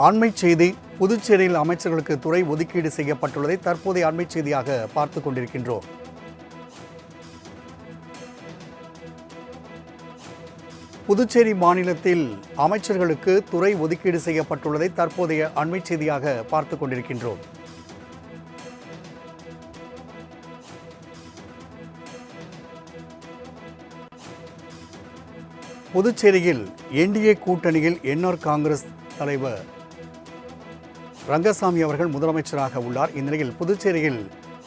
அண்மைச் செய்தி. புதுச்சேரியில் அமைச்சர்களுக்கு துறை ஒதுக்கீடு செய்யப்பட்டுள்ளதை தற்போதைய அண்மைச் செய்தியாக பார்த்துக் கொண்டிருக்கின்றோம். புதுச்சேரி மாநிலத்தில் அமைச்சர்களுக்கு துறை ஒதுக்கீடு செய்யப்பட்டுள்ளதை தற்போதைய அண்மைச் செய்தியாக பார்த்துக் கொண்டிருக்கின்றோம். புதுச்சேரியில் என்டிஏ கூட்டணியில் என்ஆர் காங்கிரஸ் தலைவர் ரங்கசாமி அவர்கள் முதலமைச்சராக உள்ளார். இந்நிலையில் புதுச்சேரியில்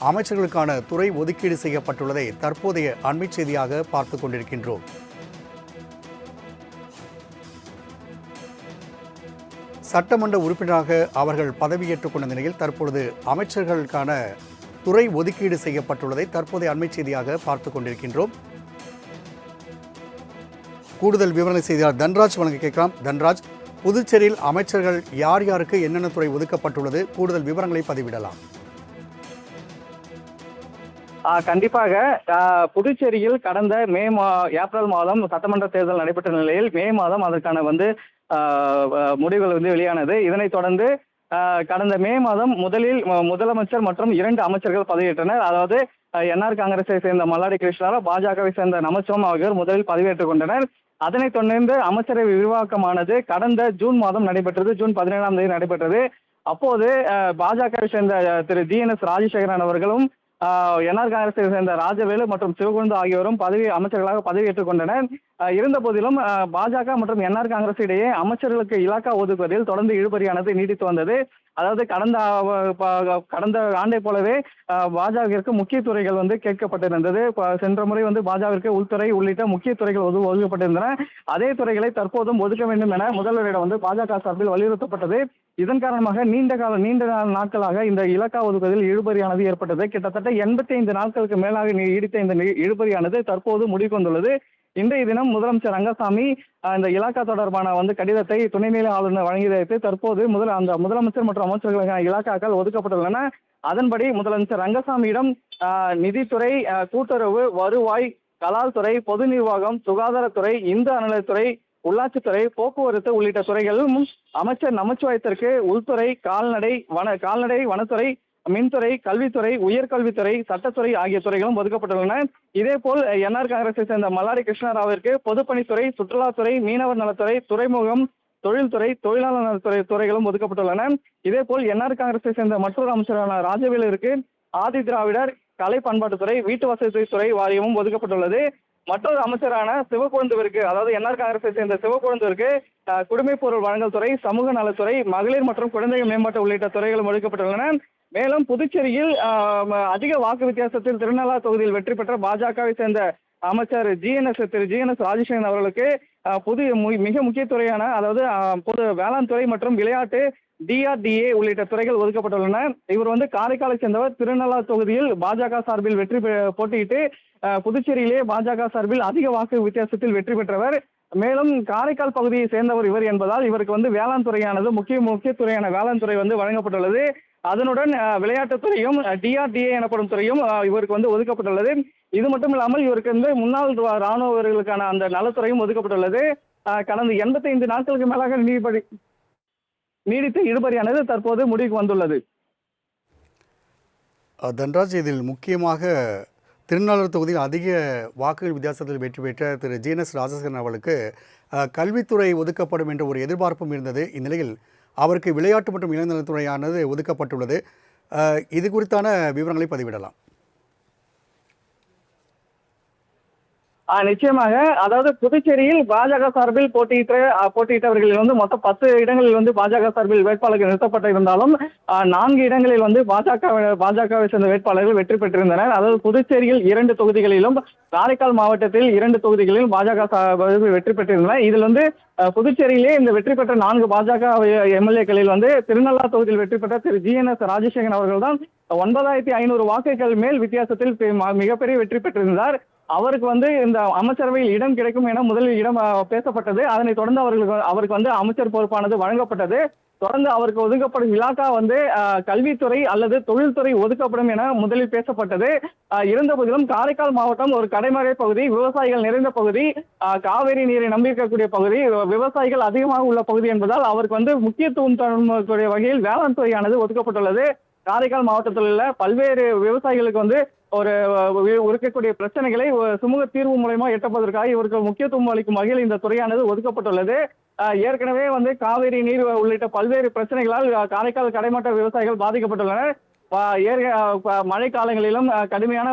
அமைச்சர்களுக்கான துறை ஒதுக்கீடு செய்யப்பட்டுள்ளதை தற்போதைய அண்மைச் செய்தியாக பார்த்துக் கொண்டிருக்கின்றோம். சட்டமன்ற உறுப்பினராக அவர்கள் பதவியேற்றுக் கொண்ட நிலையில் தற்பொழுது அமைச்சர்களுக்கான துறை ஒதுக்கீடு செய்யப்பட்டுள்ளதை தற்போதைய அண்மைச் செய்தியாக பார்த்துக் கொண்டிருக்கின்றோம். கூடுதல் விவரங்களை செய்தியாளர் தன்ராஜ் வழங்க கேட்கலாம். தன்ராஜ், புதுச்சேரியில் அமைச்சர்கள் யார் யாருக்கு என்னென்ன துறை ஒதுக்கப்பட்டுள்ளது, கூடுதல் விவரங்களை பதிவிடலாம். கண்டிப்பாக புதுச்சேரியில் கடந்த ஏப்ரல் மாதம் சட்டமன்ற தேர்தல் நடைபெற்ற நிலையில் மே மாதம் அதற்கான முடிவுகள் வெளியானது. இதனைத் தொடர்ந்து கடந்த மே மாதம் முதலில் முதலமைச்சர் மற்றும் 2 அமைச்சர்கள் பதவியேற்றனர். அதாவது என்ஆர் காங்கிரஸை சேர்ந்த மல்லாடி கிருஷ்ணா, பாஜகவை சேர்ந்த நமச்சிவாயம் ஆகியோர் முதலில் பதவியேற்றுக் கொண்டனர். அதனைத் தொடர்ந்து அமைச்சரவை விரிவாக்கமானது கடந்த ஜூன் மாதம் நடைபெற்றது. ஜூன் 17ஆம் தேதி நடைபெற்றது. அப்போது பாஜகவை சேர்ந்த திரு GNS ராஜசேகரன் அவர்களும் என்ஆர் காங்கிரஸை சேர்ந்த ராஜவேலு மற்றும் சிவகுந்து ஆகியோரும் அமைச்சர்களாக பதவியேற்றுக் கொண்டனர். இருந்த போதிலும் பாஜக மற்றும் என்ஆர் காங்கிரஸ் இடையே அமைச்சர்களுக்கு இலாக்கா ஒதுக்குவதில் தொடர்ந்து இழுபறியானது நீடித்து வந்தது. அதாவது கடந்த ஆண்டை போலவே பாஜகவிற்கு முக்கிய துறைகள் கேட்கப்பட்டிருந்தது. சென்ற முறை பாஜகவிற்கு உள்துறை உள்ளிட்ட முக்கிய துறைகள் ஒதுக்கப்பட்டிருந்தன. அதே துறைகளை தற்போதும் ஒதுக்க வேண்டும் என முதல்வரிடம் பாஜக சார்பில் வலியுறுத்தப்பட்டது. இதன் காரணமாக நீண்ட நாட்களாக இந்த இலாக்கா ஒதுக்குவதில் இழுபறியானது ஏற்பட்டது. கிட்டத்தட்ட 85 நாட்களுக்கு மேலாக நீடித்த இந்த இழுபறியானது தற்போது முடிவுக்கு வந்துள்ளது. இன்றைய தினம் முதலமைச்சர் ரங்கசாமி இந்த இலாக்கா தொடர்பான கடிதத்தை துணைநிலை ஆளுநர் வழங்கியதை தற்போது அந்த முதலமைச்சர் மற்றும் அமைச்சர்களுக்கான இலாக்காக்கள் ஒதுக்கப்பட்டுள்ளன. அதன்படி முதலமைச்சர் ரங்கசாமியிடம் நிதித்துறை, கூட்டுறவு, வருவாய், கலால் துறை, பொது நிர்வாகம், சுகாதாரத்துறை, இந்து அறநிலையத்துறை, உள்ளாட்சித்துறை, போக்குவரத்து உள்ளிட்ட துறைகளிலும் அமைச்சர் நமச்சிவாயத்திற்கு உள்துறை, கால்நடை, வனத்துறை, மின்துறை, கல்வித்துறை, உயர்கல்வித்துறை, சட்டத்துறை ஆகிய துறைகளும் ஒதுக்கப்பட்டுள்ளன. இதேபோல் என்ஆர் காங்கிரஸை சேர்ந்த மல்லாடி கிருஷ்ணராவிற்கு பொதுப்பணித்துறை, சுற்றுலாத்துறை, மீனவர் நலத்துறை, துறைமுகம், தொழில்துறை, தொழிலாளர் நலத்துறை துறைகளும் ஒதுக்கப்பட்டுள்ளன. இதேபோல் என்ஆர் காங்கிரஸை சேர்ந்த மற்றொரு அமைச்சரான ராஜவேலுவிற்கு ஆதி திராவிடர், கலை பண்பாட்டுத்துறை, வீட்டு வசதி துறை வாரியமும் ஒதுக்கப்பட்டுள்ளது. மற்றொரு அமைச்சரான சிவக்கொழுந்துவிற்கு, அதாவது என்ஆர் காங்கிரஸை சேர்ந்த சிவக்கொழுந்துவிற்கு குடிமைப் பொருள் வழங்கல் துறை, சமூக நலத்துறை, மகளிர் மற்றும் குழந்தைகள் மேம்பாட்டு உள்ளிட்ட துறைகளும் ஒதுக்கப்பட்டுள்ளன. மேலும் புதுச்சேரியில் அதிக வாக்கு வித்தியாசத்தில் திருநள்ளா தொகுதியில் வெற்றி பெற்ற பாஜகவை சேர்ந்த அமைச்சர் திரு GNS ராஜசேகரன் அவர்களுக்கு மிக முக்கிய துறையான அதாவது பொது வேளாண் துறை மற்றும் விளையாட்டு, DRDA உள்ளிட்ட துறைகள் ஒதுக்கப்பட்டுள்ளன. இவர் காரைக்காலை சேர்ந்தவர். திருநள்ளா தொகுதியில் பாஜக சார்பில் போட்டியிட்டு புதுச்சேரியிலே பாஜக சார்பில் அதிக வாக்கு வித்தியாசத்தில் வெற்றி பெற்றவர். மேலும் காரைக்கால் பகுதியை சேர்ந்தவர் இவர் என்பதால் இவருக்கு வேளாண் துறையானது முக்கிய துறையான வேளாண் துறை வழங்கப்பட்டுள்ளது. அதனுடன் விளையாட்டுத்துறையும் DRDA எனப்படும் துறையும் இவருக்கு ஒதுக்கப்பட்டுள்ளது. இது மட்டும் இல்லாமல் இவருக்கு முன்னாள் ராணுவ வீரர்களுக்கான அந்த நலத்துறையும் ஒதுக்கப்பட்டுள்ளது. கடந்த 85 நாட்களுக்கு மேலாக நீடித்த இழுபறியானது தற்போது முடிவுக்கு வந்துள்ளது. தன்ராஜ், இதில் முக்கியமாக திருநள்ளூர் தொகுதியில் அதிக வாக்குகள் வித்தியாசத்தில் வெற்றி பெற்ற திரு GNS ராஜசேகரன் அவர்களுக்கு கல்வித்துறை ஒதுக்கப்படும் என்ற ஒரு எதிர்பார்ப்பும் இருந்தது. இந்நிலையில் அவருக்கு விளையாட்டு மற்றும் இளைஞர்நலத்துறையானது ஒதுக்கப்பட்டுள்ளது. இது குறித்தான விவரங்களை பதிவிடலாம். நிச்சயமாக. அதாவது புதுச்சேரியில் பாஜக சார்பில் போட்டியிட்டவர்களில் மொத்தம் 10 இடங்களில் பாஜக சார்பில் வேட்பாளர்கள் நிறுத்தப்பட்டிருந்தாலும் 4 இடங்களில் பாஜகவை சேர்ந்த வேட்பாளர்கள் வெற்றி பெற்றிருந்தனர். அதாவது புதுச்சேரியில் 2 தொகுதிகளிலும், காரைக்கால் மாவட்டத்தில் 2 தொகுதிகளிலும் பாஜக வெற்றி பெற்றிருந்தனர். இதில் புதுச்சேரியிலே இந்த வெற்றி பெற்ற 4 பாஜக MLA-க்களில் திருநள்ளா தொகுதியில் வெற்றி பெற்ற திரு GNS ராஜசேகரன் அவர்கள் தான் 9500 வாக்குகள் மேல் வித்தியாசத்தில் மிகப்பெரிய வெற்றி பெற்றிருந்தார். அவருக்கு வந்து இந்த அமைச்சரவையில் இடம் கிடைக்கும் என முதலில் இடம் பேசப்பட்டது. அதனைத் தொடர்ந்து அவருக்கு வந்து அமைச்சர் பொறுப்பானது வழங்கப்பட்டது. தொடர்ந்து அவருக்கு ஒதுக்கப்படும் இலாக்கா வந்து கல்வித்துறை அல்லது தொழில்துறை ஒதுக்கப்படும் என முதலில் பேசப்பட்டது. இருந்த போதிலும் காரைக்கால் மாவட்டம் ஒரு கடைமடை பகுதி, விவசாயிகள் நிறைந்த பகுதி, காவிரி நீரை நம்பியிருக்கக்கூடிய பகுதி, விவசாயிகள் அதிகமாக உள்ள பகுதி என்பதால் அவருக்கு வந்து முக்கியத்துவம் தரக்கூடிய வகையில் வேளாண் துறையானது ஒதுக்கப்பட்டுள்ளது. காரைக்கால் மாவட்டத்தில் உள்ள பல்வேறு விவசாயிகளுக்கு வந்து ஒரு இருக்கக்கூடிய பிரச்சனைகளை சுமூக தீர்வு மூலமா எட்டப்பதற்காக இவருக்கு முக்கியத்துவம் அளிக்கும் வகையில் இந்த துறையானது ஒதுக்கப்பட்டுள்ளது. ஏற்கனவே வந்து காவிரி நீர் உள்ளிட்ட பல்வேறு பிரச்சனைகளால் காரைக்கால் கடைமட்ட விவசாயிகள் பாதிக்கப்பட்டுள்ளனர். மழை காலங்களிலும் கடுமையான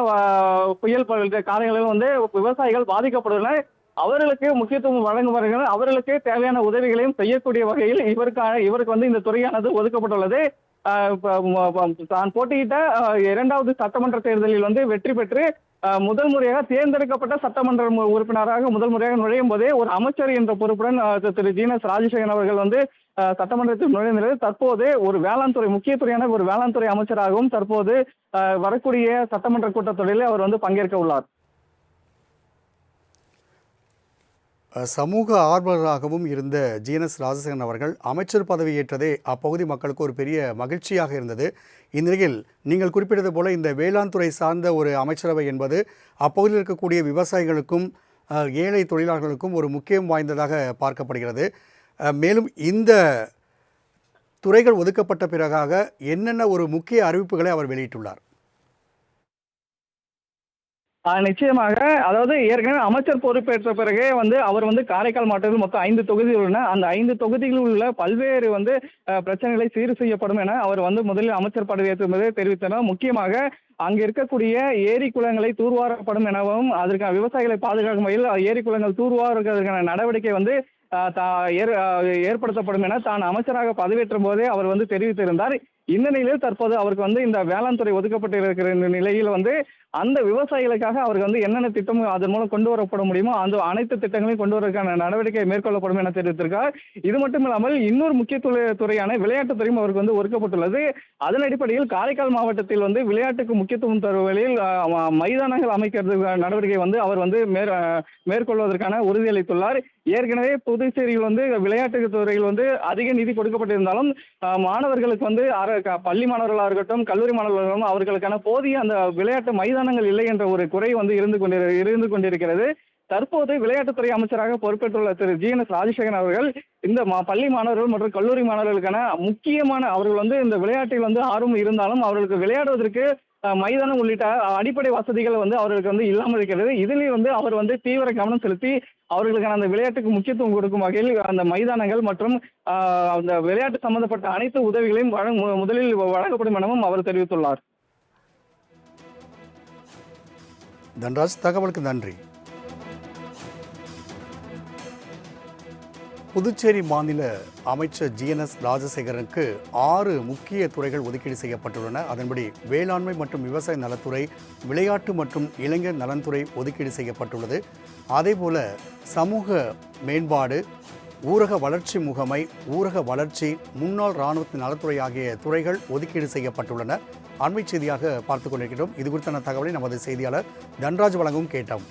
புயல் காலங்களிலும் வந்து விவசாயிகள் பாதிக்கப்பட்டுள்ளனர். அவர்களுக்கு முக்கியத்துவம் வழங்கும் வகையில் அவர்களுக்கு தேவையான உதவிகளையும் செய்யக்கூடிய வகையில் இவருக்கு வந்து இந்த துறையானது ஒதுக்கப்பட்டுள்ளது. தான் போட்டியிட்ட 2வது சட்டமன்ற தேர்தலில் வந்து வெற்றி பெற்று முதல் முறையாக தேர்ந்தெடுக்கப்பட்ட சட்டமன்ற உறுப்பினராக முதல் முறையாக நுழையும் போதே ஒரு அமைச்சர் என்ற பொறுப்புடன் திரு ஜீனஸ் ராஜசேகரன் அவர்கள் வந்து சட்டமன்றத்தில் நுழைந்தது. தற்போது ஒரு வேளாண் துறை முக்கியத்துறையான ஒரு வேளாண் துறை அமைச்சராகவும் தற்போது வரக்கூடிய சட்டமன்ற கூட்டத்தொடரில் அவர் வந்து பங்கேற்க உள்ளார். சமூக ஆர்வலராகவும் இருந்த ஜிஎன்எஸ் ராஜசேகரன் அவர்கள் அமைச்சர் பதவி ஏற்றதே அப்பகுதி மக்களுக்கு ஒரு பெரிய மகிழ்ச்சியாக இருந்தது. இந்நிலையில் நீங்கள் குறிப்பிட்டது போல இந்த வேளாண் துறை சார்ந்த ஒரு அமைச்சரவை என்பது அப்பகுதியில் இருக்கக்கூடிய விவசாயிகளுக்கும் ஏழை தொழிலாளர்களுக்கும் ஒரு முக்கியம் வாய்ந்ததாக பார்க்கப்படுகிறது. மேலும் இந்த துறைகள் ஒதுக்கப்பட்ட பிறகாக என்னென்ன ஒரு முக்கிய அறிவிப்புகளை அவர் வெளியிட்டுள்ளார்? நிச்சயமாக. அதாவது ஏற்கனவே அமைச்சர் பொறுப்பேற்ற பிறகே வந்து அவர் வந்து காரைக்கால் மாவட்டத்தில் மொத்தம் 5 தொகுதிகள் உள்ளன. அந்த 5 தொகுதிகளில் உள்ள பல்வேறு வந்து பிரச்சனைகளை சீர் செய்யப்படும் என அவர் வந்து முதலில் அமைச்சர் பதவியேற்றும்போதே தெரிவித்தனர். முக்கியமாக அங்கு இருக்கக்கூடிய ஏரி குளங்களை தூர்வாரப்படும் எனவும் அதற்கான விவசாயிகளை பாதுகாக்கும் வகையில் ஏரி குளங்கள் தூர்வாருவதற்கான நடவடிக்கை வந்து ஏற்படுத்தப்படும் என தான் அமைச்சராக பதவியேற்றும் போதே அவர் வந்து தெரிவித்திருந்தார். இந்த நிலையில் தற்போது அவருக்கு வந்து இந்த வேளாண் துறை ஒதுக்கப்பட்டிருக்கிற நிலையில் வந்து அந்த விவசாயிகளுக்காக அவருக்கு வந்து என்னென்ன திட்டம் அதன் மூலம் கொண்டு வரப்பட முடியுமோ அந்த அனைத்து திட்டங்களையும் கொண்டு வருவதற்கான நடவடிக்கை மேற்கொள்ளப்படும் என தெரிவித்திருக்கார். இது மட்டும் இல்லாமல் இன்னொரு முக்கிய துறையான விளையாட்டுத்துறையும் அவருக்கு வந்து ஒதுக்கப்பட்டுள்ளது. அதன் அடிப்படையில் காரைக்கால் மாவட்டத்தில் வந்து விளையாட்டுக்கு முக்கியத்துவம் தரும் வகையில் மைதானங்கள் அமைக்கிறது நடவடிக்கை வந்து அவர் வந்து மேற்கொள்வதற்கான உறுதியளித்துள்ளார். ஏற்கனவே புதுச்சேரியில் வந்து விளையாட்டு துறையில் வந்து அதிக நிதி கொடுக்கப்பட்டிருந்தாலும் மாணவர்களுக்கு வந்து பள்ளி மாணவர்களாக இருக்கட்டும் கல்லூரி மாணவர்களும் அவர்களுக்கான போதிய அந்த விளையாட்டு மைதானங்கள் இல்லை என்ற ஒரு குறை வந்து இருந்து கொண்டிருக்கிறது. தற்போது விளையாட்டுத்துறை அமைச்சராக பொறுப்பேற்றுள்ள திரு ஜிஎன்எஸ் ராஜசேகரன் அவர்கள் இந்த பள்ளி மாணவர்கள் மற்றும் கல்லூரி மாணவர்களுக்கான முக்கியமான அவர்கள் வந்து இந்த விளையாட்டில் வந்து ஆர்வம் இருந்தாலும் அவர்களுக்கு விளையாடுவதற்கு மைதானம் உள்ளிட்ட அடிப்படை வசதிகள் வந்து அவர்களுக்கு வந்து இல்லாமல் இருக்கிறது. இதிலேயே வந்து அவர் வந்து தீவிர கவனம் செலுத்தி அவர்களுக்கான அந்த விளையாட்டுக்கு முக்கியத்துவம் கொடுக்கும் வகையில் அந்த மைதானங்கள் மற்றும் அந்த விளையாட்டு சம்பந்தப்பட்ட அனைத்து உதவிகளையும் முதலில் வழங்கப்படும் எனவும் அவர் தெரிவித்துள்ளார். தன்ராஜ், தகவலுக்கு நன்றி. புதுச்சேரி மாநில அமைச்சர் ஜிஎன்எஸ் ராஜசேகரனுக்கு 6 முக்கிய துறைகள் ஒதுக்கீடு செய்யப்பட்டுள்ளன. அதன்படி வேளாண்மை மற்றும் விவசாய நலத்துறை, விளையாட்டு மற்றும் இளைஞர் நலன்துறை ஒதுக்கீடு செய்யப்பட்டுள்ளது. அதேபோல சமூக மேம்பாடு, ஊரக வளர்ச்சி முகமை, ஊரக வளர்ச்சி, முன்னாள் இராணுவத்தின் நலத்துறை ஆகிய துறைகள் ஒதுக்கீடு செய்யப்பட்டுள்ளன. அண்மை செய்தியாக பார்த்துக் கொண்டிருக்கிறோம். இது குறித்தான தகவலை நமது செய்தியாளர் தன்ராஜ் வழங்கவும் கேட்டோம்.